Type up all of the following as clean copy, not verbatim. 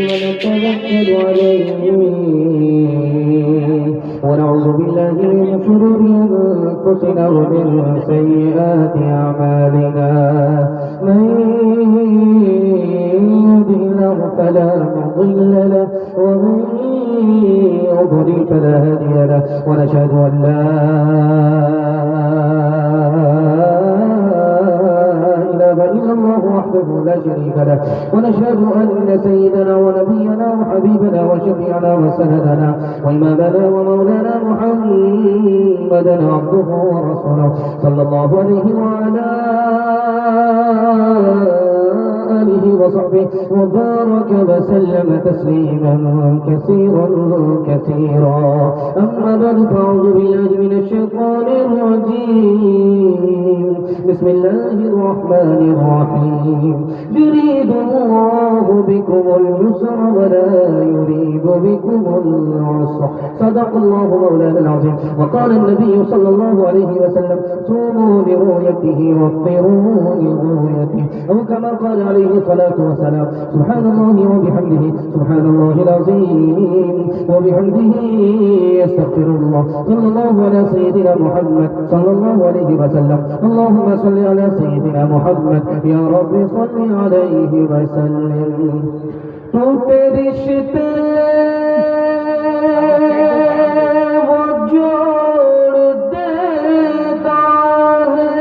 ونتوكل عليه ونعوذ بالله من شرور أنفسنا ومن سيئات أعمالنا من يهده الله فلا مضل له ومن يضلل فلا هادي له ونشهد أن لا إله إلا الله وحده لا شريك له ونشهد أن سيدنا ونبينا وحبيبنا وشفيعنا وسندنا وإمامنا ومولانا محمدا عبده ورسوله صلى الله عليه وعلى آله وصحبه وبارك وسلم تسليما كثيرا كثيرا أما بعد فأعوذ بالله من الشيطان الرجيم بسم الله الرحمن الرحيم يريد الله بكم اليسر ولا يريد بكم العسر صدق الله مولانا العظيم وقال النبي صلى الله عليه وسلم صوموا لرؤيته وافطروا لرؤيته أو كما قال عليه الصلاة والسلام سبحان الله وبحمده سبحان الله العظيم وبحمده يستغفر الله صلى الله على سيدنا محمد صلى الله عليه وسلم اللهم صل على سيدنا محمد يا رب صل عليه وسلم ٹوٹے رشتے وہ جوڑ دیتا ہے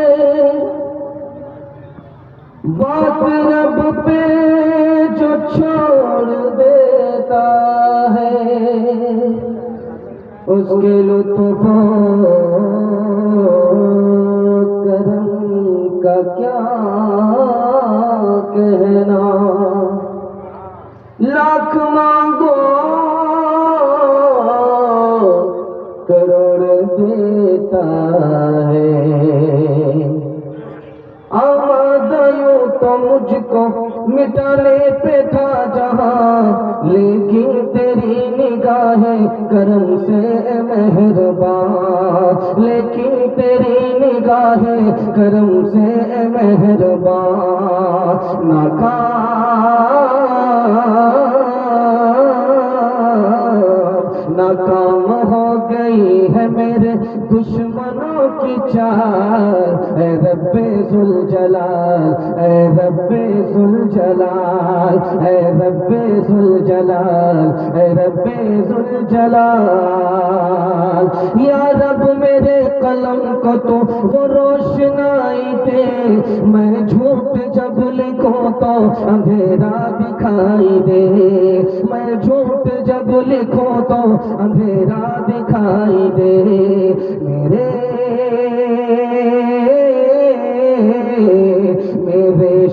بات رب پہ جو چھوڑ دیتا ہے اس کے لطف کرم کا کیا کہنا لاکھ مانگو کروڑ دیتا ہے آمادیوں تو مجھ کو مٹانے پہ تھا جہاں لیکن تیری نگاہ کرم سے مہربان لیکن تیری نگاہ کرم سے مہربان ناکام ہو گئی ہے میرے دشمنوں کی چال اے رب ذوالجلال اے رب ذوالجلال اے رب ذوالجلال اے رب ذوالجلال یا رب میرے قلم کو تو وہ روشنائی دے میں جھوٹ جب لکھوں تو اندھیرا دکھائی دے میں جھوٹ جب لکھوں تو اندھیرا دکھائی دے میرے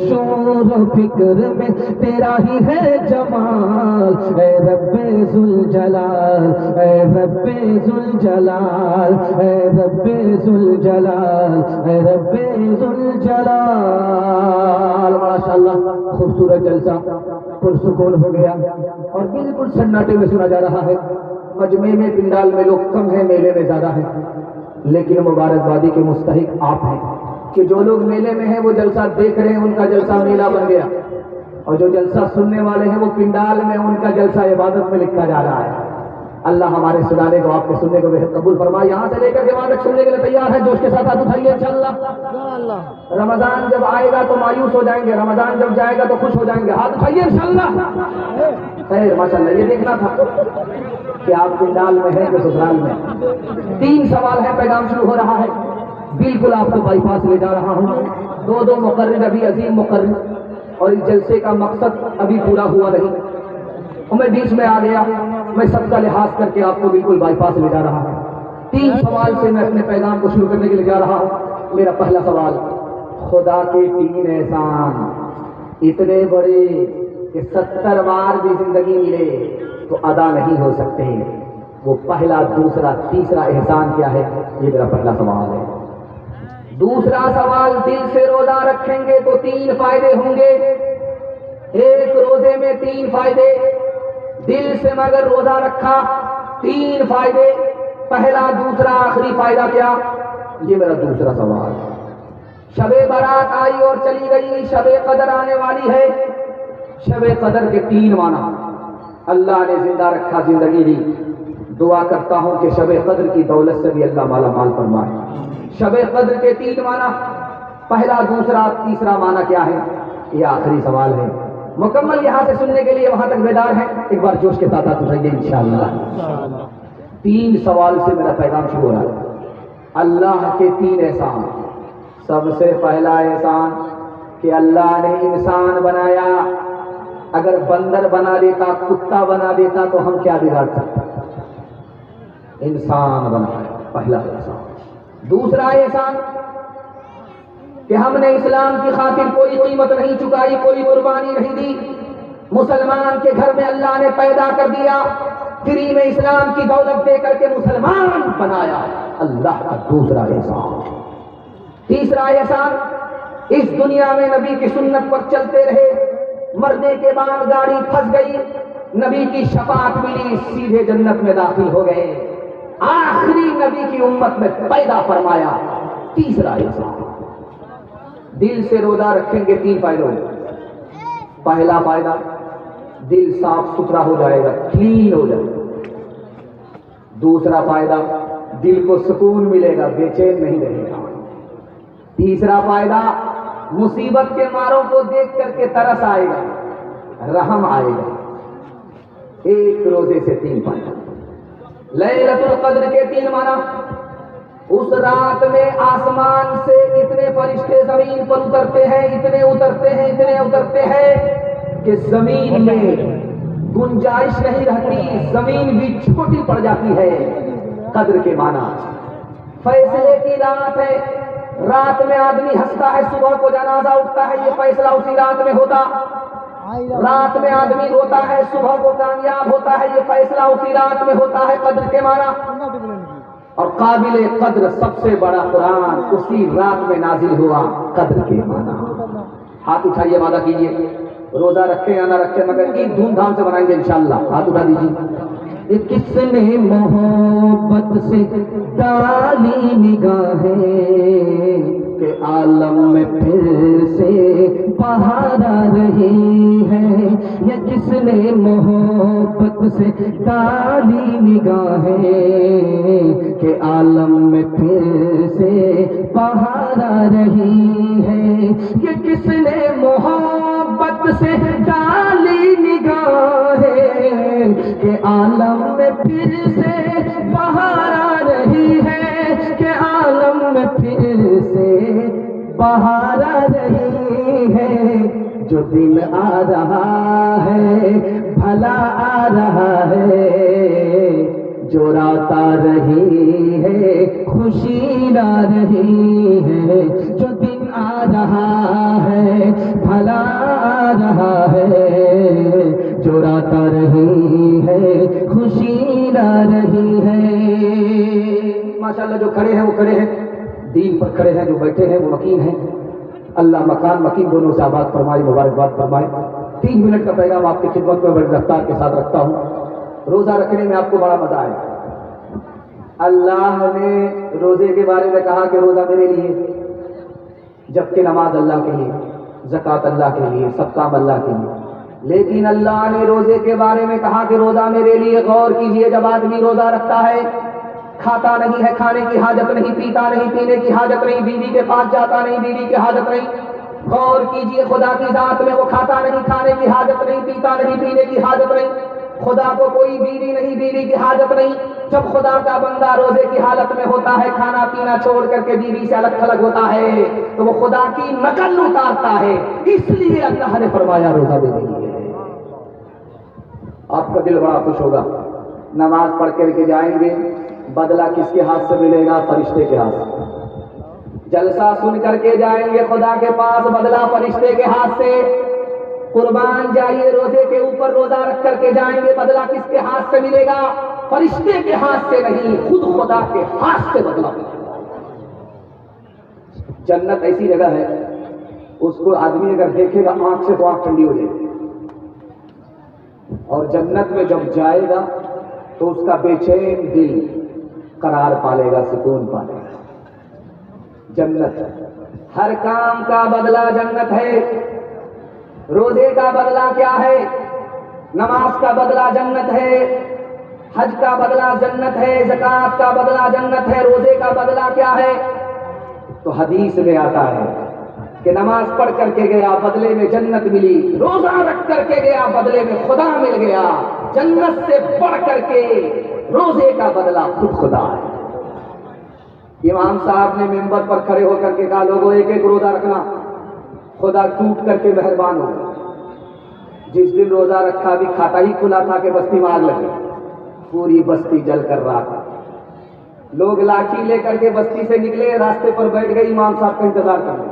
شور و فکر میں تیرا ہی ہے جمال اے رب ذوالجلال اے رب ذوالجلال اے رب ذوالجلال اے رب ذوالجلال ماشاءاللہ خوبصورت جلسہ پرسکون ہو گیا اور بالکل سناٹے میں سنا جا رہا ہے مجمع میں پنڈال میں لوگ کم ہیں میلے میں زیادہ ہیں لیکن مبارکبادی کے مستحق آپ ہیں کہ جو لوگ میلے میں ہیں وہ جلسہ دیکھ رہے ہیں ان کا جلسہ میلہ بن گیا اور جو جلسہ سننے والے ہیں وہ پنڈال میں ان کا جلسہ عبادت میں لکھا جا رہا ہے اللہ ہمارے سنانے کو آپ کے سننے کو بہت قبول فرمائے یہاں سے لے کر کے وہاں تک سننے کے لیے تیار ہے جوش کے ساتھ ہاتھ اٹھائیے انشاءاللہ رمضان جب آئے گا تو مایوس ہو جائیں گے رمضان جب جائے گا تو خوش ہو جائیں گے ہاتھ اٹھائیے انشاءاللہ خیر ماشاءاللہ یہ دیکھنا تھا کہ آپ پنڈال میں ہیں کہ سسرال میں 3 سوال ہے پیغام شروع ہو رہا ہے بالکل آپ کو بائی پاس لے جا رہا ہوں 2 مقرر ابھی عظیم مقرر اور اس جلسے کا مقصد ابھی پورا ہوا نہیں اور میں بیچ میں آ گیا میں سب کا لحاظ کر کے آپ کو بالکل بائی پاس لے جا رہا ہوں 3 سوال سے میں اپنے پیغام کو شروع کرنے کے لیے جا رہا ہوں میرا پہلا سوال خدا کے 3 احسان اتنے بڑے کہ 70 بار بھی زندگی ملے تو ادا نہیں ہو سکتے وہ پہلا دوسرا تیسرا احسان کیا ہے یہ میرا پہلا سوال ہے دوسرا سوال دل سے روزہ رکھیں گے تو 3 فائدے ہوں گے ایک روزے میں 3 فائدے دل سے مگر روزہ رکھا 3 فائدے پہلا دوسرا آخری فائدہ کیا یہ میرا دوسرا سوال شب برات آئی اور چلی گئی، شب قدر آنے والی ہے۔ شب قدر کے 3 معنی اللہ نے زندہ رکھا، زندگی دی۔ دعا کرتا ہوں کہ شب قدر کی دولت سے بھی اللہ مالا مال فرمائے۔ شب قدر کے 3 معنی، پہلا، دوسرا، تیسرا معنی کیا ہے؟ یہ آخری سوال ہے، مکمل یہاں سے سننے کے لیے وہاں تک بیدار ہیں؟ ایک بار جوش کے ساتھ اٹھائیے انشاءاللہ۔ 3 سوال سے میرا پیغام شروع ہو رہا ہے۔ اللہ کے 3 احسان۔ سب سے پہلا احسان کہ اللہ نے انسان بنایا، اگر بندر بنا دیتا، کتا بنا دیتا تو ہم کیا بگاڑ سکتے؟ انسان بنایا، پہلا احسان۔ دوسرا احسان کہ ہم نے اسلام کی خاطر کوئی قیمت نہیں چکائی، کوئی قربانی نہیں دی، مسلمان کے گھر میں اللہ نے پیدا کر دیا، فری میں اسلام کی دولت دے کر کے مسلمان بنایا، اللہ کا دوسرا احسان۔ تیسرا احسان، اس دنیا میں نبی کی سنت پر چلتے رہے، مرنے کے بعد گاڑی پھنس گئی، نبی کی شفاعت ملی، سیدھے جنت میں داخل ہو گئے، آخری نبی کی امت میں پیدا فرمایا۔ تیسرا احسان، دل سے روزہ رکھیں گے 3 فائدے ہوں گے۔ پہلا فائدہ، دل صاف ستھرا ہو جائے گا، کلین ہو جائے گا۔ دوسرا فائدہ، دل کو سکون ملے گا، بے چین نہیں رہے گا۔ تیسرا فائدہ، مصیبت کے ماروں کو دیکھ کر کے ترس آئے گا، رحم آئے گا۔ ایک روزے سے 3 فائدہ۔ لیلۃ القدر کے 3 معنی، اس رات میں آسمان سے اتنے فرشتے زمین پر اترتے ہیں، اتنے اترتے ہیں، اتنے اترتے ہیں کہ زمین میں گنجائش نہیں رہتی، زمین بھی چھوٹی پڑ جاتی ہے۔ قدر کے معنی، فیصلے کی رات ہے، رات میں آدمی ہنستا ہے، صبح کو جنازہ اٹھتا ہے، یہ فیصلہ اسی رات میں ہوتا۔ رات میں آدمی روتا ہے، صبح کو کامیاب ہوتا ہے، یہ فیصلہ اسی رات میں ہوتا ہے۔ قدر کے معنی، اور قابل قدر سب سے بڑا قرآن اسی رات میں نازل ہوا، قدر کے معنی۔ ہاتھ اٹھائیے، وعدہ کیجیے، روزہ رکھیں یا نہ رکھیں مگر عید دھوم دھام سے منائیں گے انشاءاللہ۔ ہاتھ اٹھا دیجیے۔ کس نے محبت سے ڈالی نگاہیں کہ عالم میں پھر سے بہار آ رہی ہے، یا کس نے محبت سے ڈالی نگاہیں کہ عالم میں پھر سے بہار آ رہی ہے، یہ کس نے محبت سے ڈالی نگاہیں کہ عالم میں پھر سے بہار آ رہی ہے، کہ عالم میں پھر سے بہار آ رہی ہے، جو دن آ رہا ہے بھلا آ رہا ہے، جو رات آ رہی ہے خوشی لا رہی ہے، جو دن آ رہا ہے بھلا آ رہا ہے، جو رات آ رہی ہے خوشی لا رہی ہے۔ ماشاءاللہ جو کھڑے ہیں وہ کھڑے ہیں، دین پر کھڑے ہیں، جو بیٹھے ہیں وہ مکین ہیں۔ اللہ مکان مکین دونوں سے آباد فرمائے، مبارکباد فرمائے۔ 3 منٹ کا پیغام آپ کی خدمت میں بڑی رفتار کے ساتھ رکھتا ہوں۔ روزہ رکھنے میں آپ کو بڑا مزہ آئے۔ اللہ نے روزے کے بارے میں کہا کہ روزہ میرے لیے، جبکہ نماز اللہ کے لیے، زکوٰۃ اللہ کے لیے، سب کام اللہ کے لیے۔ لیکن اللہ نے روزے کے بارے میں کہا کہ روزہ میرے لیے۔ غور کیجئے، جب آدمی روزہ رکھتا ہے، کھاتا نہیں ہے، کھانے کی حاجت نہیں، پیتا نہیں، پینے کی حاجت نہیں، بیوی کے پاس جاتا نہیں، بیوی کی حاجت نہیں۔ غور کیجئے، خدا کی ذات میں وہ کھاتا نہیں، کھانے کی حاجت نہیں، پیتا نہیں، پینے کی حاجت نہیں، خدا کو کوئی بیوی نہیں، بیوی کی حاجت نہیں۔ جب خدا کا بندہ روزے کی حالت میں ہوتا ہے، کھانا پینا چھوڑ کر کے بیوی سے الگ تھلگ ہوتا ہے، تو وہ خدا کی نقل اتارتا ہے۔ اس لیے اللہ نے فرمایا روزہ دے دیجیے۔ آپ کا دل بڑا خوش ہوگا، نماز پڑھ کر کے جائیں گے، بدلہ کس کے ہاتھ سے ملے گا؟ فرشتے کے ہاتھ سے۔ جلسہ سن کر کے جائیں گے خدا کے پاس، بدلہ فرشتے کے ہاتھ سے۔ قربان جائیے، روزے کے اوپر روزہ رکھ کر کے جائیں گے، بدلہ کس کے ہاتھ سے ملے گا؟ فرشتے کے ہاتھ سے نہیں، خود خدا کے ہاتھ سے بدلہ ملے گا۔ جنت ایسی جگہ ہے، اس کو آدمی اگر دیکھے گا آنکھ سے تو آنکھ ٹھنڈی ہو جائے گی، اور جنت میں جب جائے گا تو اس کا بے چین دل قرار پالے گا، سکون پالے گا۔ جنت ہر کام کا بدلہ جنت ہے. روزے کا بدلہ کیا ہے؟ نماز کا بدلہ جنت ہے، حج کا بدلہ جنت ہے، زکوٰۃ کا بدلہ جنت ہے. روزے کا بدلہ کیا ہے؟ تو حدیث میں آتا ہے کہ نماز پڑھ کر کے گیا بدلے میں جنت ملی، روزہ رکھ کر کے گیا بدلے میں خدا مل گیا. جنت سے بڑھ کر کے روزے کا بدلہ خود خدا ہے. امام صاحب نے ممبر پر کھڑے ہو کر کے کہا لوگوں ایک ایک روزہ رکھنا، خدا ٹوٹ کر کے مہربان ہو. جس دن روزہ رکھا بھی کھاتا ہی کھلا تھا کہ بستی میں آگ لگی، پوری بستی جل کر رہا تھا. لوگ لاٹھی لے کر کے بستی سے نکلے، راستے پر بیٹھ گئے امام صاحب کا انتظار کرنے.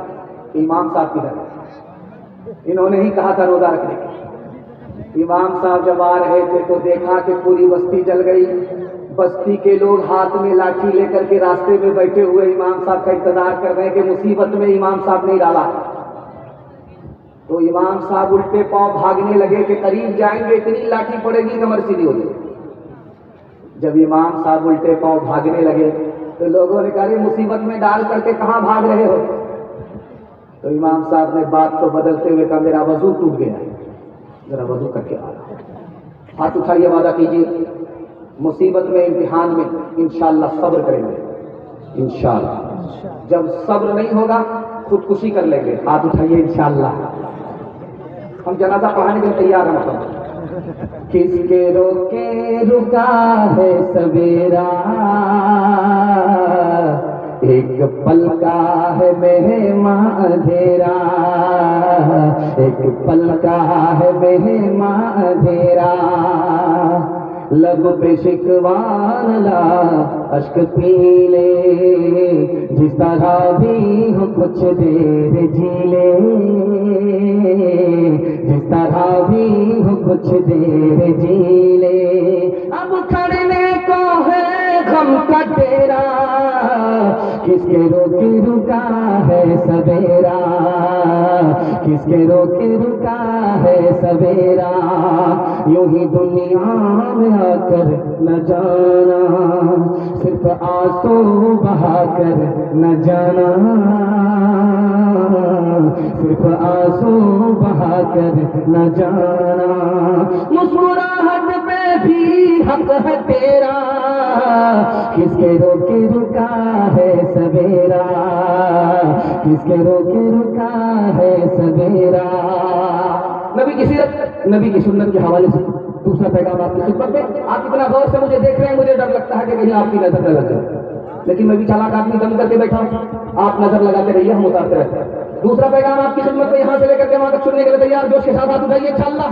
امام صاحب کی طرح انہوں نے ہی کہا تھا روزہ رکھنے کے. امام صاحب جب آ رہے تھے تو دیکھا کہ پوری بستی جل گئی. بستی کے لوگ ہاتھ میں لاٹھی لے کر کے راستے میں بیٹھے ہوئے امام صاحب کا انتظار کر رہے ہیں کہ مصیبت میں امام صاحب نہیں ڈالا. تو امام صاحب الٹے پاؤں بھاگنے لگے کہ قریب جائیں گے اتنی لاٹھی پڑے گی کمر سیدھی ہو جائے. جب امام صاحب الٹے پاؤں بھاگنے لگے تو لوگوں نے کہا مصیبت میں ڈال کر کے کہاں بھاگ رہے ہو؟ تو امام صاحب نے بات کو بدلتے ہوئے کہا میرا وضو ٹوٹ گیا ہے، ذرا وضو کر کے آ رہا. ہاتھ اٹھائیے، وعدہ کیجیے مصیبت میں امتحان میں انشاءاللہ صبر کریں گے. انشاءاللہ جب صبر نہیں ہوگا خودکشی کر لیں گے. ہاتھ اٹھائیے انشاءاللہ. ہم جنازہ پڑھانے کے لیے تیار ہیں. مطلب کس کے روکے رکا ہے سویرا، ایک پل کا ہے مہماں اندھیرا، ایک پل کا ہے مہماں اندھیرا. لب پہ شکوان لا اشک پی لے، جس طرح بھی ہو کچھ دیر جی لے، جس طرح بھی ہو کچھ دیر جی لے. اب کھڑنے کو ہے غم کا ڈیرا، کس کے روکے رکا ہے سویرا، کس کے روکے رکا ہے سویرا. یوں ہی دنیا میں آ کر نہ جانا، صرف آنسو بہا کر نہ جانا، صرف آنسو بہا کر نہ جانا. مسکراہٹ پہ بھی حق ہے تیرا، کس کے روکے رکا ہے سویرا، کس کے روکے رکا ہے سویرا. نبی کی سیرت، نبی کی سنت کے حوالے سے دوسرا پیغام آپ کی خدمت میں. آپ اتنا غور سے مجھے دیکھ رہے ہیں، مجھے ڈر لگتا ہے کہ کہیں آپ کی نظر نہ لگ جائے، لیکن میں بھی چالاک آدمی دم کر کے بیٹھا ہوں. آپ نظر لگاتے رہیے، ہم اتارتے رہتے ہیں. دوسرا پیغام آپ کی خدمت میں یہاں سے لے کر کے وہاں تک سننے کے لیے تیار؟ جوش کے ساتھ ہاتھ اٹھائیے انشاءاللہ.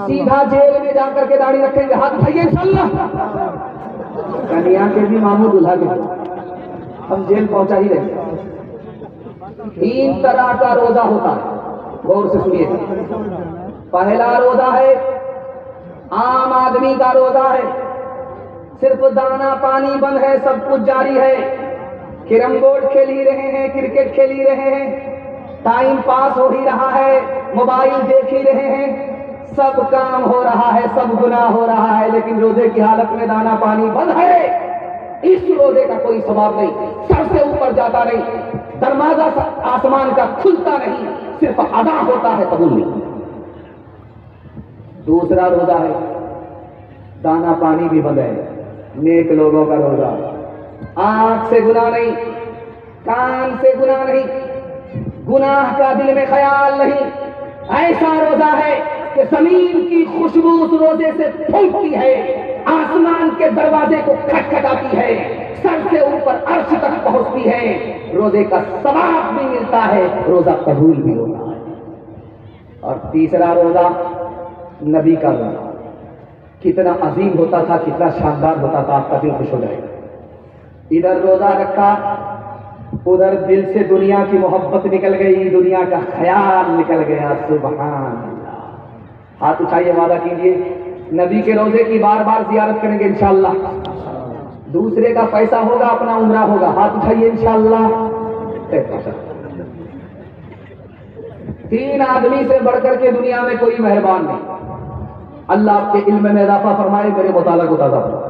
سیدھا جیل میں جا کر کے داڑھی رکھیں گے، ہاتھ اٹھائیے انشاءاللہ. کنیا کے بھی ماموں دلہا کے بھی، ہم جیل پہنچا ہی رہے. 3 طرح کا روزہ ہوتا ہے، غور سے سنیے. پہلا روزہ ہے عام آدمی کا روزہ ہے، صرف دانا پانی بند ہے، سب کچھ جاری ہے. کیرم بورڈ کھیل ہی رہے ہیں، کرکٹ کھیل ہی رہے ہیں، ٹائم پاس ہو ہی رہا ہے، موبائل دیکھ ہی رہے ہیں، سب کام ہو رہا ہے، سب گناہ ہو رہا ہے، لیکن روزے کی حالت میں دانا پانی بند ہے. اس روزے کا کوئی ثواب نہیں، سر سے اوپر جاتا نہیں، دروازہ آسمان کا کھلتا نہیں، صرف ادا ہوتا ہے، قبول نہیں. دوسرا روزہ ہے دانا پانی بھی بند ہے، نیک لوگوں کا روزہ. آنکھ سے گناہ نہیں، کان سے گناہ نہیں، گناہ کا دل میں خیال نہیں. ایسا روزہ ہے کہ زمین کی خوشبو اس روزے سے پھوٹتی ہے، آسمان کے دروازے کو کھٹکھٹاتی ہے، سر سے اوپر عرش تک پہنچتی ہے. روزے کا ثواب بھی ملتا ہے، روزہ قبول بھی ہوتا ہے. اور تیسرا روزہ نبی کا روزہ. کتنا عظیم ہوتا تھا، کتنا شاندار ہوتا تھا، آپ کا دل خوش ہو جائے. ادھر روزہ رکھا، ادھر دل سے دنیا کی محبت نکل گئی، دنیا کا خیال نکل گیا. سبحان اللہ. ہاتھ اٹھائیے، وعدہ کیجئے نبی کے روزے کی بار بار زیارت کریں گے انشاءاللہ. دوسرے کا پیسہ ہوگا، اپنا عمرہ ہوگا. ہاتھ اٹھائیے انشاءاللہ. 3 آدمی سے بڑھ کر کے دنیا میں کوئی مہربان نہیں. اللہ آپ کے علم میں اضافہ فرمائے، میرے مطالعہ کو تازہ فرمائے.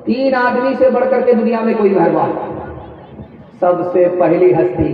3 آدمی سے بڑھ کر کے دنیا میں کوئی مہربان. سب سے پہلی ہستی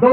2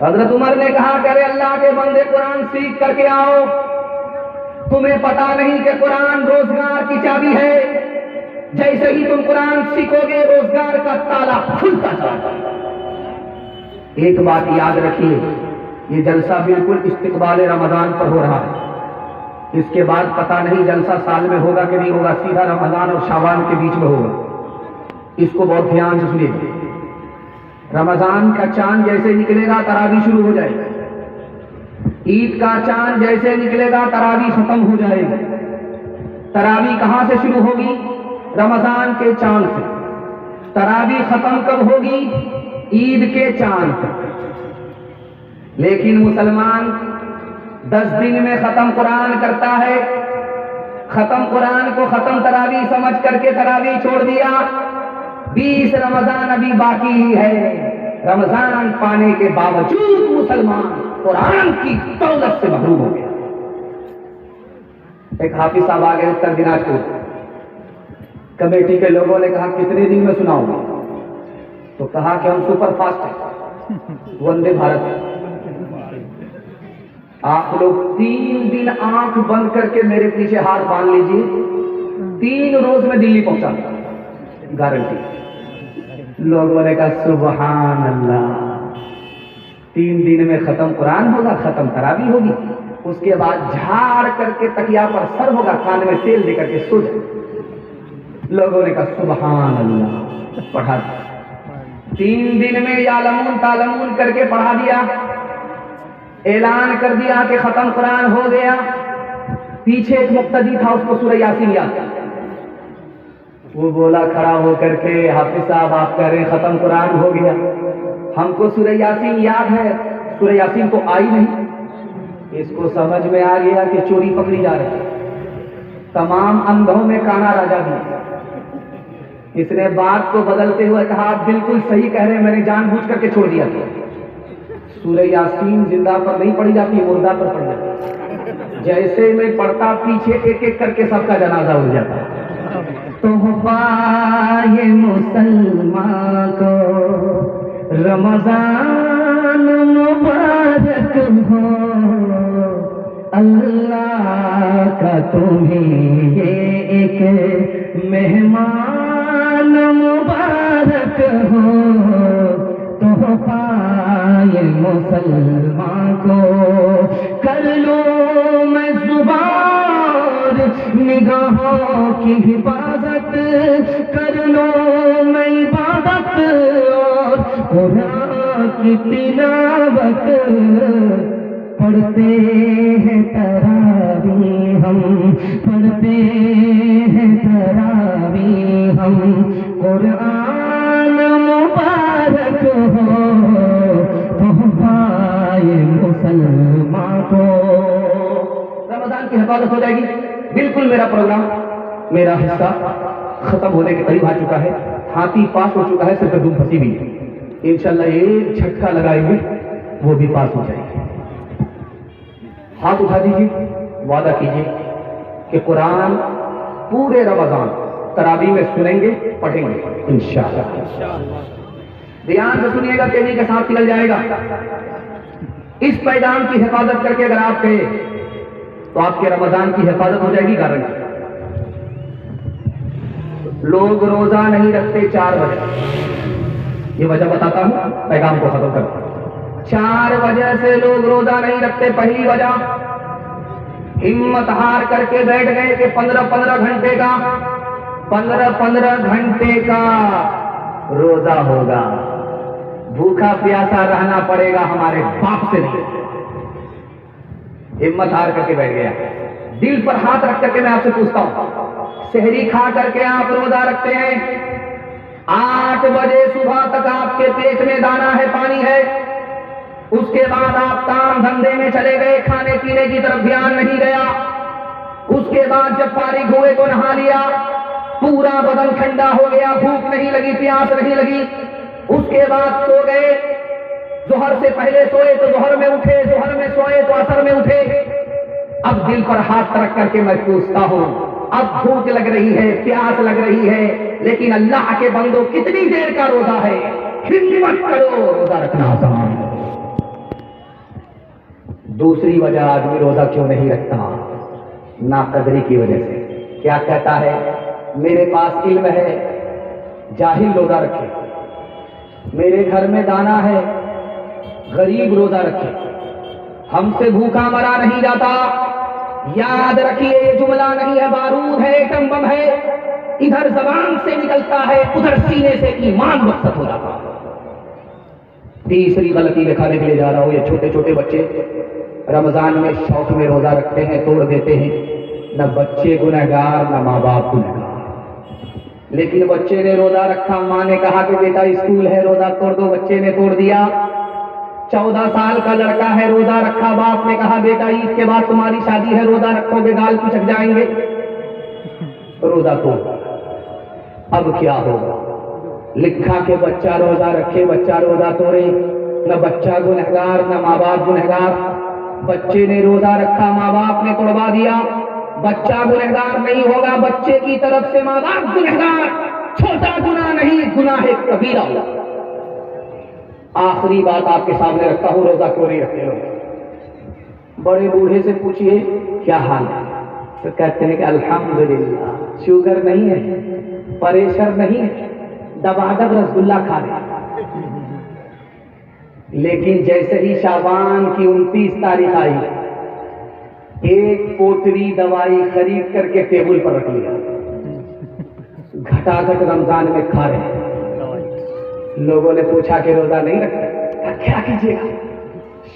حضرت عمر نے کہا کہ ارے اللہ کے بندے قرآن سیکھ کر کے آؤ، تمہیں پتا نہیں کہ قرآن روزگار کی چابی ہے، جیسے ہی تم قرآن سیکھو گے روزگار کا تالا کھلتا چلا جائے۔ ایک بات یاد رکھیے، یہ جلسہ بالکل استقبال رمضان پر ہو رہا ہے، اس کے بعد پتا نہیں جلسہ سال میں ہوگا کہ نہیں ہوگا، سیدھا رمضان اور شعبان کے بیچ میں ہوگا۔ اس کو بہت دھیان سے سنیے۔ رمضان کا چاند جیسے نکلے گا تراویح شروع ہو جائے گی، عید کا چاند جیسے نکلے گا تراویح ختم ہو جائے گی۔ تراویح کہاں سے شروع ہوگی؟ رمضان کے چاند سے۔ تراویح ختم کب ہوگی؟ عید کے چاند سے۔ لیکن مسلمان 10 دن میں ختم قرآن کرتا ہے، ختم قرآن کو ختم تراویح سمجھ کر کے تراویح چھوڑ دیا، 20 رمضان ابھی باقی ہی ہے۔ رمضان پانے کے باوجود مسلمان قرآن کی دولت سے محروم ہو گیا۔ ایک حافظ صاحب آ گئے اتر دناجپور، کمیٹی کے لوگوں نے کہا کتنے دن میں سناؤں گا؟ تو کہا کہ ہم سپر فاسٹ ہیں، وندے بھارت۔ آپ لوگ 3 دن آنکھ بند کر کے میرے پیچھے ہاتھ باندھ لیجیے، 3 روز میں دلی پہنچا گارنٹی۔ لوگوں نے کہا سبحان اللہ، 3 دن میں ختم قرآن ہوگا، ختم تراویح ہوگی، اس کے بعد جھاڑ کر کے تکیا پر سر ہوگا، کان میں تیل دے کر کے سو جائے۔ لوگوں نے کہا سبحان اللہ، پڑھا 3 دن میں یعلمون تعلمون کر کے پڑھا دیا، اعلان کر دیا کہ ختم قرآن ہو گیا۔ پیچھے ایک مقتدی تھا، اس کو سورہ یاسین یاد، وہ بولا کھڑا ہو کر کے حافظ صاحب آپ کہہ رہے ہیں ختم قرآن ہو گیا، ہم کو سورہ یاسین یاد ہے، سورہ یاسین تو آئی نہیں۔ اس کو سمجھ میں آ گیا کہ چوری پکڑی جا رہی ہے، تمام اندھوں میں کانا راجا بھی۔ اس نے بات کو بدلتے ہوئے کہا آپ بالکل صحیح کہہ رہے ہیں، میں نے جان بوجھ کر کے چھوڑ دیا تھا۔ سورہ یاسین زندہ پر نہیں پڑھی جاتی، مردہ پر پڑھی جاتی۔ جیسے میں پڑھتا پیچھے ایک ایک کر کے سب کا جنازہ ہو جاتا۔ تحفہ یہ مسلمان کو رمضان مبارک ہو، اللہ کا تمہیں یہ ایک مہمان مبارک ہو۔ تحفہ یہ مسلمان کو کر لو میں زبان، نگاہوں کی حفاظت کر لو میں عبادت، اور قرآن کی تلاوت پڑھتے ہیں تراویح ہم، پڑھتے ہیں تراویح ہم، قرآن مبارک ہو تحفہ مسلمان کو۔ رمضان کی حفاظت ہو جائے گی۔ بالکل میرا پروگرام، میرا حصہ ختم ہونے کے قریب آ چکا ہے، ہاتھی پاس ہو چکا ہے، صرف دھوم پھنسی بھی ہے۔ انشاءاللہ ایک جھٹکا لگائیں گے وہ بھی پاس ہو جائے گی۔ ہاتھ اٹھا دیجیے، وعدہ کیجیے کہ قرآن پورے رمضان تراویح میں سنیں گے، پڑھیں گے انشاءاللہ۔ دھیان سے سنیے گا، تیزی کے ساتھ نکل جائے گا۔ اس پیغام کی حفاظت کر کے اگر آپ کہے تو آپ کے رمضان کی حفاظت ہو جائے گی گارنٹی۔ لوگ روزہ نہیں رکھتے 4 بجے، یہ وجہ بتاتا ہوں، پیغام کو ختم کرتا ہوں۔ 4 بجے سے لوگ روزہ نہیں رکھتے۔ پہلی وجہ، ہمت ہار کر کے بیٹھ گئے کہ 15 گھنٹے کا 15 گھنٹے کا روزہ ہوگا، بھوکا پیاسا رہنا پڑے گا، ہمارے باپ سے نہیں۔ ہمت ہار کر کے بیٹھ گیا۔ دل پر ہاتھ رکھ کر کے میں آپ سے پوچھتا ہوں، سحری کھا کر کے آپ روزہ رکھتے ہیں، 8 بجے صبح تک آپ کے پیٹ میں دانا ہے، پانی ہے، اس کے بعد آپ کام دھندے میں چلے گئے، کھانے پینے کی طرف دھیان نہیں گیا، اس کے بعد جب فارغ ہوئے تو نہا لیا، پورا بدن ٹھنڈا ہو گیا، بھوک نہیں لگی، پیاس نہیں لگی، اس کے بعد سو گئے، ظہر سے پہلے سوئے تو ظہر میں اٹھے، ظہر میں سوئے تو عصر میں اٹھے۔ اب دل پر ہاتھ رکھ کر کے میں پوچھتا ہوں، اب بھوک لگ رہی ہے، پیاس لگ رہی ہے، لیکن اللہ کے بندوں کتنی دیر کا روزہ ہے؟ ہمت کرو، روزہ رکھنا آسان ہے۔ دوسری وجہ آدمی روزہ کیوں نہیں رکھتا؟ ناقدری کی وجہ سے۔ کیا کہتا ہے؟ میرے پاس علم ہے، جاہل روزہ رکھے، میرے گھر میں دانا ہے، غریب روزہ رکھے، ہم سے بھوکا مرا نہیں جاتا۔ یاد رکھیے یہ جملہ نہیں ہے، بارود ہے، ایٹم بم ہے، ادھر زبان سے نکلتا ہے، ادھر سینے سے ایمان رخصت ہو جاتا ہے۔ تیسری غلطی دکھانے کے لیے جا رہا ہوں، یہ چھوٹے چھوٹے بچے رمضان میں شوق میں روزہ رکھتے ہیں، توڑ دیتے ہیں۔ نہ بچے گنہگار نہ ماں باپ گنہگار، لیکن بچے نے روزہ رکھا، ماں نے کہا کہ بیٹا اسکول ہے روزہ توڑ دو، بچے نے توڑ دیا۔ 14 سال کا لڑکا ہے، روزہ رکھا، باپ نے کہا بیٹا عید کے بعد تمہاری شادی ہے، روزہ رکھو گے گال پچک جائیں گے، روزہ توڑ۔ اب کیا ہوگا؟ لکھا کہ بچہ روزہ رکھے، بچہ روزہ توڑے، نہ بچہ گنہگار نہ ماں باپ گنہگار۔ بچے نے روزہ رکھا، ماں باپ نے توڑوا دیا، بچہ گنہگار نہیں ہوگا، بچے کی طرف سے ماں باپ گنہگار۔ چھوٹا گناہ نہیں، گناہ کبیرہ ہوگا۔ آخری بات آپ کے سامنے رکھتا ہوں، روزہ کیوں نہیں رکھتے لوگ؟ بڑے بوڑھے سے پوچھئے کیا حال ہے، تو کہتے ہیں کہ الحمدللہ، شوگر نہیں ہے، پریشر نہیں ہے، دبا دب رسگلہ کھا لے۔ لیکن جیسے ہی شعبان کی 29 تاریخ آئی، ایک پوٹری دوائی خرید کر کے ٹیبل پر رکھ لیا، گھٹا گھٹ رمضان میں کھا رہے ہیں۔ لوگوں نے پوچھا کہ روزہ نہیں رکھتے؟ کیا کیجیے گا،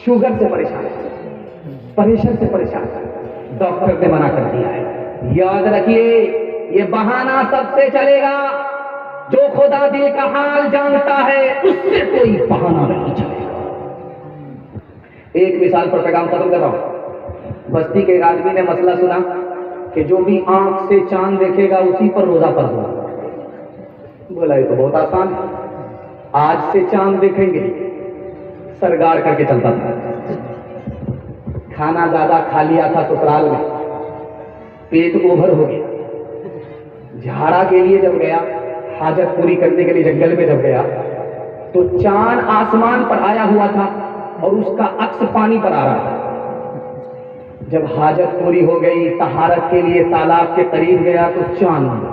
شوگر سے پریشان ہے، پریشر سے پریشان ہے، ڈاکٹر نے منع کر دیا ہے۔ یاد رکھیے یہ بہانہ سب سے چلے گا، جو خدا دل کا حال جانتا ہے اس سے کوئی بہانہ نہیں چلے گا۔ ایک مثال پر پیغام ختم کر رہا ہوں۔ بستی کے ایک آدمی نے مسئلہ سنا کہ جو بھی آنکھ سے چاند دیکھے گا اسی پر روزہ فرض ہوگا۔ بولا یہ تو بہت آسان ہے، آج سے چاند دیکھیں گے، سرگار کر کے چلتا تھا۔ کھانا زیادہ کھا لیا تھا سسرال میں، پیٹ اوبھر ہو گیا، جھاڑا کے لیے جب گیا، حاجت پوری کرنے کے لیے جنگل میں جب گیا تو چاند آسمان پر آیا ہوا تھا اور اس کا عکس پانی پر آ رہا تھا۔ جب حاجت پوری ہو گئی، طہارت کے لیے تالاب کے قریب گیا تو چاند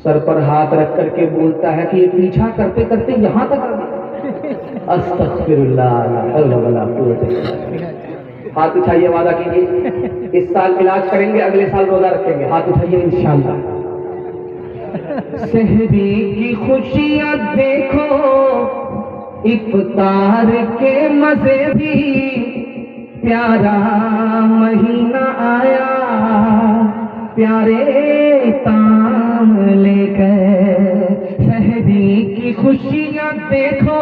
سر پر ہاتھ رکھ کر کے بولتا ہے کہ یہ پیچھا کرتے کرتے یہاں تک آ گیا۔ استغفر اللہ، لا حول ولا قوت الا باللہ۔ ہاتھ اٹھائیے، وعدہ کیجیے اس سال علاج کریں گے، اگلے سال روزہ رکھیں گے۔ ہاتھ اٹھائیے انشاءاللہ۔ سحری کی خوشیاں دیکھو، افطار کے مزے بھی، پیارا مہینہ آیا، پیارے تام لے کر۔ سحری کی خوشیاں دیکھو،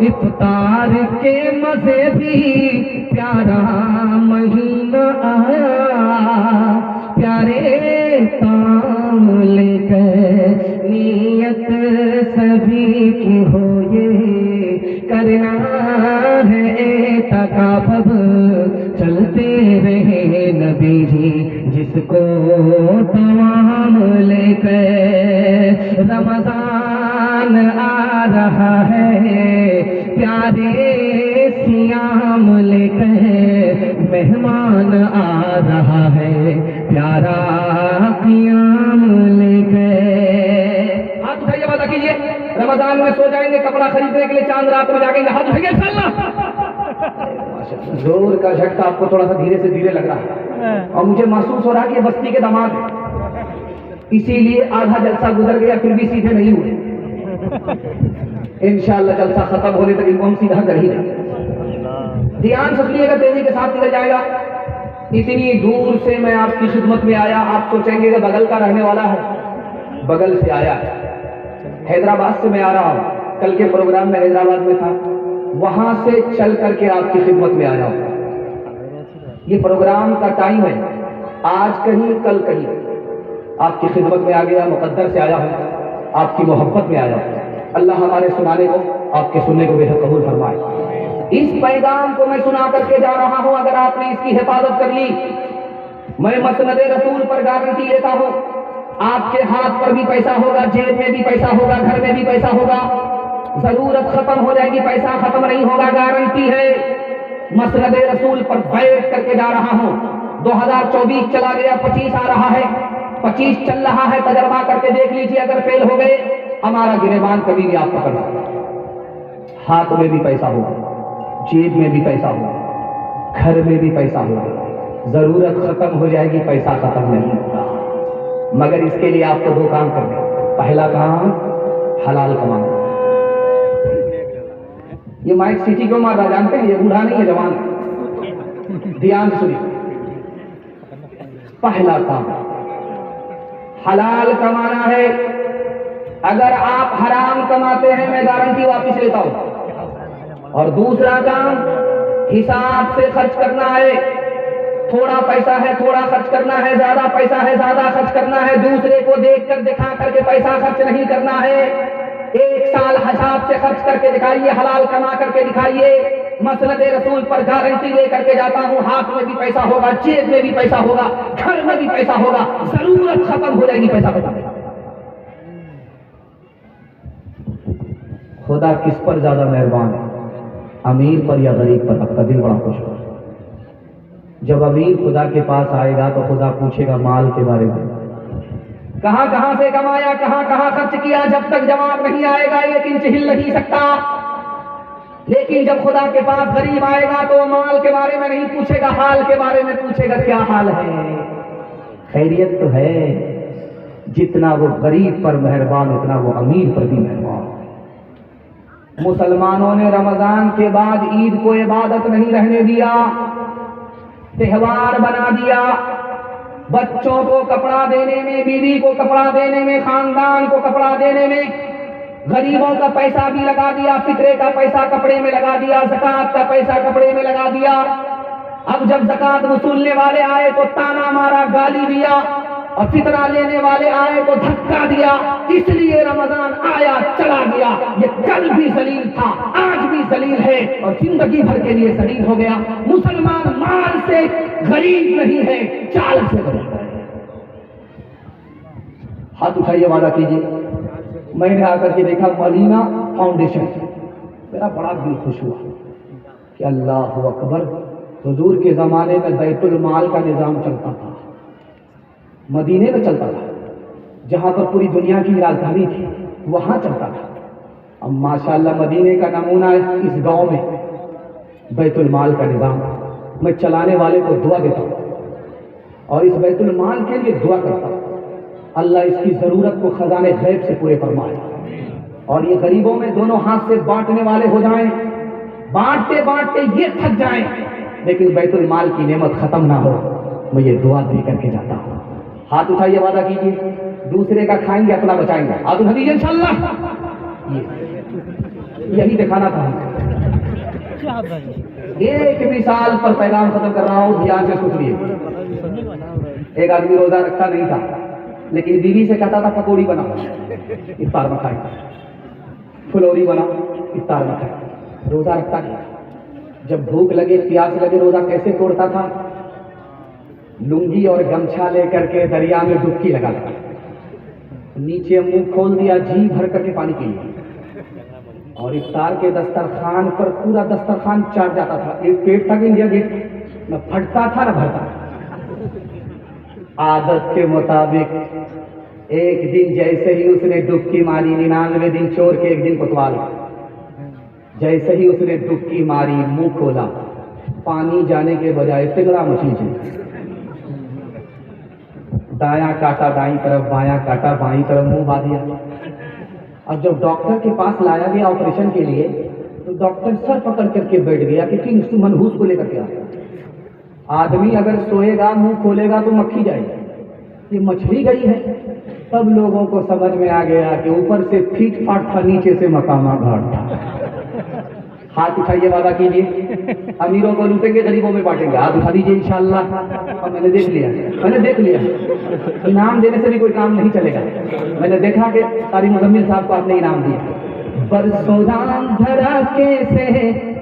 افطار کے مزے بھی، پیارا مہینہ آیا، پیارے تام لے کر۔ نیت سبھی کی ہو یہ کرنا ہے اعتکاف، اب چلتے رہے نبی جی جس کو تمام لے کر۔ رمضان آ رہا ہے، پیارے سیام لے کر، مہمان آ رہا ہے، پیارا قیام لے کر۔ ہاتھ اٹھائیے، وعدہ کیجیے رمضان میں سو جائیں گے کپڑا خریدنے کے لیے، چاند رات میں جاگیں گے۔ ہاتھ اٹھائیے انشاءاللہ۔ زور کا جھٹکا آپ کو تھوڑا سا دھیرے سے دھیرے لگ رہا ہے اور مجھے محسوس ہو رہا کہ یہ بستی کے داماد ہیں، اسی لیے آدھا جلسہ گزر گیا پھر بھی سیدھے نہیں ہوئے۔ انشاءاللہ جلسہ ختم ہونے تک ان کو ہم سیدھا کر ہی دیں۔ دھیان سے سنیے گا، تیزی کے ساتھ نکل جائے گا۔ اتنی دور سے میں آپ کی خدمت میں آیا، آپ سوچیں گے کہ بغل کا رہنے والا ہے، بغل سے آیا ہے۔ حیدرآباد سے میں آ رہا ہوں، کل کے پروگرام میں حیدرآباد میں تھا، وہاں سے چل کر کے آپ کی خدمت میں آیا ہوں۔ یہ پروگرام کا ٹائم ہے، آج کہیں کل کہیں، آپ کی خدمت میں آ گیا، مقدر سے آیا ہوں، آپ کی محبت میں آیا ہوں۔ اللہ ہمارے سنانے کو، آپ کے سننے کو بے حد قبول فرمائے۔ اس پیغام کو میں سنا کر کے جا رہا ہوں، اگر آپ نے اس کی حفاظت کر لی، میں مسند رسول پر گارنٹی لیتا ہوں، آپ کے ہاتھ پر بھی پیسہ ہوگا، جیب میں بھی پیسہ ہوگا، گھر میں بھی پیسہ ہوگا، ضرورت ختم ہو جائے گی، پیسہ ختم نہیں ہوگا، گارنٹی ہے۔ مسند رسول پر بیعت کر کے جا رہا ہوں. 2024 چلا گیا، 25 آ رہا ہے، 25 چل رہا ہے. تجربہ کر کے دیکھ لیجیے، اگر فیل ہو گئے ہمارا گریبان کبھی بھی آپ پکڑ سکتے ہیں. ہاتھ میں بھی پیسہ ہوگا، جیب میں بھی پیسہ ہوگا، گھر میں بھی پیسہ ہوگا. ضرورت ختم ہو جائے گی، پیسہ ختم نہیں ہوگا. مگر اس کے لیے آپ کو 2 کام کرنے. پہلا کام حلال کمانا. یہ مائک سٹی کو مارا جانتے ہیں، یہ بوڑھا نہیں ہے، جوان ہے. دھیان سنیے، پہلا کام حلال کمانا ہے. اگر آپ حرام کماتے ہیں میں گارنٹی واپس لیتا ہوں. اور دوسرا کام حساب سے خرچ کرنا ہے. تھوڑا پیسہ ہے تھوڑا خرچ کرنا ہے، زیادہ پیسہ ہے زیادہ خرچ کرنا ہے. دوسرے کو دیکھ کر دکھا کر کے پیسہ خرچ نہیں کرنا ہے. 1 سال حساب سے خرچ کر کے دکھائیے، حلال کما کر کے دکھائیے. مسند رسول پر گارنٹی لے کر کے جاتا ہوں، ہاتھ میں بھی پیسہ ہوگا، جیب میں بھی پیسہ ہوگا، گھر میں بھی پیسہ ہوگا. ضرورت ختم ہو جائے گی، پیسہ ختم. خدا کس پر زیادہ مہربان ہے، امیر پر یا غریب پر؟ آپ کا دل بڑا خوش ہو. جب امیر خدا کے پاس آئے گا تو خدا پوچھے گا مال کے بارے میں، کہاں کہاں سے کمایا، کہاں کہاں خرچ کیا. جب تک جواب نہیں آئے گا 1 انچ ہل نہیں سکتا. لیکن جب خدا کے پاس غریب آئے گا تو مال کے بارے میں نہیں پوچھے گا، حال کے بارے میں پوچھے گا، کیا حال ہے، خیریت تو ہے. جتنا وہ غریب پر مہربان اتنا وہ امیر پر بھی مہربان. مسلمانوں نے رمضان کے بعد عید کو عبادت نہیں رہنے دیا، تہوار بنا دیا. بچوں کو کپڑا دینے میں، بیوی کو کپڑا دینے میں، خاندان کو کپڑا دینے میں غریبوں کا پیسہ بھی لگا دیا، فطرے کا پیسہ کپڑے میں لگا دیا، زکوٰۃ کا پیسہ کپڑے میں لگا دیا. اب جب زکوٰۃ وصولنے والے آئے تو تانا مارا، گالی دیا، اور فطرہ لینے والے آئے تو دھکا دیا. اس لیے رمضان آیا چلا گیا. یہ کل بھی ذلیل تھا، آج بھی ذلیل ہے، اور زندگی بھر کے لیے ذلیل ہو گیا. مسلمان مال سے غریب نہیں ہے، چال سے غریب ہے. ہاتھ اٹھائیے، وعدہ کیجیے. میں نے آ کر کے دیکھا مدینہ فاؤنڈیشن، میرا بڑا دل خوش ہوا کہ اللہ اکبر. حضور کے زمانے میں بیت المال کا نظام چلتا تھا، مدینے میں چلتا تھا، جہاں پر پوری دنیا کی راجدھانی تھی وہاں چلتا تھا. اب ماشاءاللہ مدینے کا نمونہ ہے اس گاؤں میں بیت المال کا نظام. میں چلانے والے کو دعا دیتا ہوں اور اس بیت المال کے لیے دعا کرتا ہوں، اللہ اس کی ضرورت کو خزانے غیب سے پورے فرمائے، اور یہ غریبوں میں دونوں ہاتھ سے بانٹنے والے ہو جائیں. بانٹتے بانٹتے یہ تھک جائیں لیکن بیت المال کی نعمت ختم نہ ہو. میں یہ دعا دے کر کے جاتا ہوں. ہاتھ اٹھائیے، وعدہ کیجیے دوسرے کا کھائیں گے اپنا بچائیں گے. ہاتھ اٹھا دیجیے انشاءاللہ. یہی دکھانا تھا. ایک مثال پر پیغام ختم کر رہا ہوں، دھیان سے سنیے. ایک آدمی روزہ رکھتا نہیں تھا لیکن بیوی سے کہتا تھا پکوڑی بنا افطار میں کھائیں، پھلوری بنا افطار میں کھائیں. روزہ رکھتا نہیں. جب بھوک لگے پیاس لگے روزہ کیسے توڑتا تھا؟ لنگی اور گمچھا لے کر کے دریا میں ڈبکی لگا لگا، نیچے منہ کھول دیا، جی بھر کر کے پانی پی لیا، اور افطار کے دسترخوان پر پورا دسترخوان چاٹ جاتا تھا. ایک پیٹ تھا کہ انڈیا گیٹ نہ پھٹتا تھا نہ بھرتا. عادت کے مطابق ایک دن جیسے ہی اس نے ڈبکی ماری، 99 دن چور کے ایک دن کوتوال. جیسے ہی اس نے ڈبکی ماری، منہ کھولا، پانی جانے کے بجائے تگڑا مچھلی چلی. دایاں کاٹا دائیں طرف، بایاں کاٹا بائیں طرف، منہ با دیا. اب جب ڈاکٹر کے پاس لایا گیا آپریشن کے لیے تو ڈاکٹر سر پکڑ کر کے بیٹھ گیا کہ اس منحوس کو لے کر کے آیا. آدمی اگر سوئے گا منہ کھولے گا تو مکھی جائے گی، یہ مچھلی گئی ہے. تب لوگوں کو سمجھ میں آ گیا کہ اوپر سے پھیٹ پھاٹ تھا، نیچے سے مقامہ گھاٹ تھا. ہاتھ اٹھائیے، وعدہ کیجیے امیروں کو لوٹیں گے غریبوں میں بانٹیں گے. ہاتھ اٹھا دیجیے انشاءاللہ. اور میں نے دیکھ لیا انعام دینے سے بھی کوئی کام نہیں چلے گا. میں نے دیکھا کہ قاری مزمل صاحب کو آپ نے انعام دیا. برسوں رام دھڑکے سے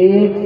1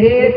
1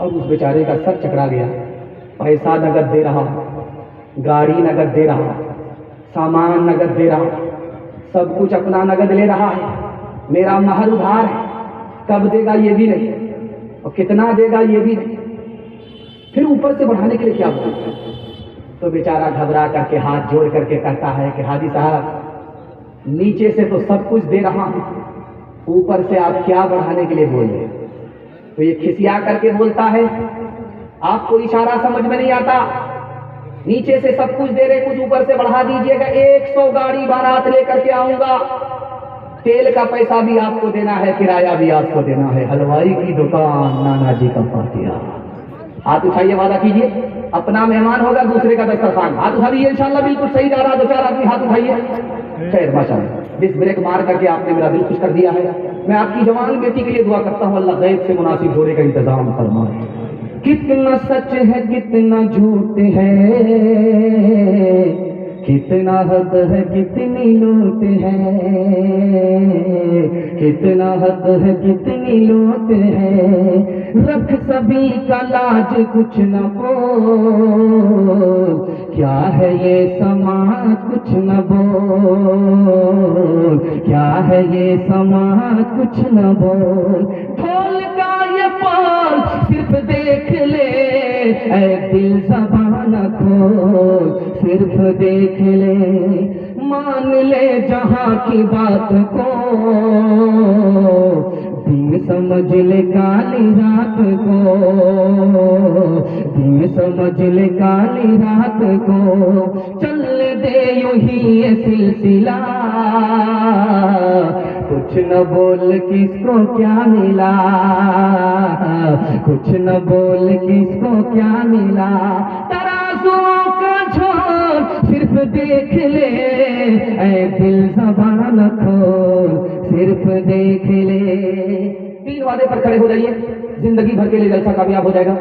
اور اس بیچارے کا سر چکرا گیا. پیسہ نقد دے رہا, گاڑی نقد دے رہا, سامان نقد دے رہا, سب کچھ اپنا نقد لے رہا ہے. میرا مہر ادھار ہے, کب دے گا یہ بھی نہیں, اور کتنا دے گا یہ بھی نہیں. پھر اوپر سے بڑھانے کے لیے کیا بولتا ہے؟ تو بیچارہ گھبرا کر کے ہاتھ جوڑ کر کے کہتا ہے کہ حاجی صاحب نیچے سے تو سب کچھ دے رہا ہوں, اوپر سے آپ کیا بڑھانے کے لیے بول رہے ہیں؟ تو یہ کھسیا کر کے بولتا ہے, آپ کو اشارہ سمجھ میں نہیں آتا, نیچے سے سب کچھ دے رہے, کچھ اوپر سے بڑھا دیجئے گا, 100 گاڑی بارات لے کر کے آؤں گا, تیل کا پیسہ بھی آپ کو دینا ہے, کرایہ بھی آپ کو دینا ہے, حلوائی کی دکان, نانا جی کا فاتحہ. ہاتھ اٹھائیے, وعدہ کیجئے, اپنا مہمان ہوگا دوسرے کا دسترخوان. ہاتھ اٹھائیے, انشاءاللہ بالکل صحیح جا رہا, 2-4 آدمی ہاتھ اٹھائیے. خیر ماشاءاللہ, ڈس بریک مار کر کے آپ نے میرا دل خوش کر دیا ہے. میں آپ کی جوان بیٹی کے لیے دعا کرتا ہوں, اللہ غیب سے مناسب جوڑے کا انتظام فرمائے. کتنا سچ ہے کتنا جھوٹ ہے, کتنا حق ہے کتنی لوٹ ہے, کتنا حق ہے کتنی لوٹ ہے, رکھ سبھی کا لاج کچھ نہ بول, کیا ہے یہ سما کچھ نہ بول, کیا ہے یہ سما کچھ نہ بول. ڈھول کا یہ پال صرف دیکھ لے, اے دل زبان کھول, صرف دیکھ لے, مان لے جہاں کی بات کو, دن سمجھ لے کالی رات کو, دن سمجھ لے کالی رات کو, چل دے یوں ہی یہ سلسلہ, کچھ نہ بول کس کو کیا ملا, کچھ نہ بول کس کو کیا ملا. ترازو کا جھول صرف دیکھ لے, اے دل زبان کھول, صرف دیکھ لے. 3 وعدے پر کھڑے ہو جائیے, زندگی بھر کے لیے جلسہ کامیاب ہو جائے گا.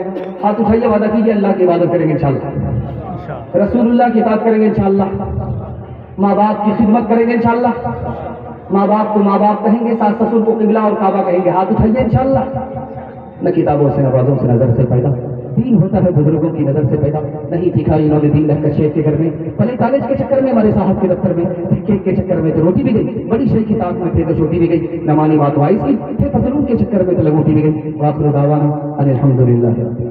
ہاتھ اٹھائیے, وعدہ کیجیے, اللہ کی عبادت کریں گے انشاءاللہ, رسول اللہ کی اطاعت کریں گے انشاءاللہ, ماں باپ کی خدمت کریں گے انشاءاللہ, ماں باپ کو ماں باپ کہیں گے, ساس سسر کو قبلہ اور کعبہ کہیں گے. ہاتھ اٹھائیے انشاءاللہ. نہ کتابوں سے, نہ بازوں سے, نظر سے پیدا, دین ہوتا ہے بزرگوں کی نظر سے پیدا. نہیں سیکھا انہوں نے دین لہکر شیخ کے گھر میں, پہلے کالج کے چکر میں, ہمارے صاحب کے دفتر میں, کیک کے چکر میں تو روٹی بھی گئی, بڑی شیخ کتاب میں تھے تو چھوٹی بھی گئی, نمانی بات وائس کی, پھر پتلون کے چکر میں تو لگوٹی بھی گئی. واخر دعوانا ان الحمدللہ.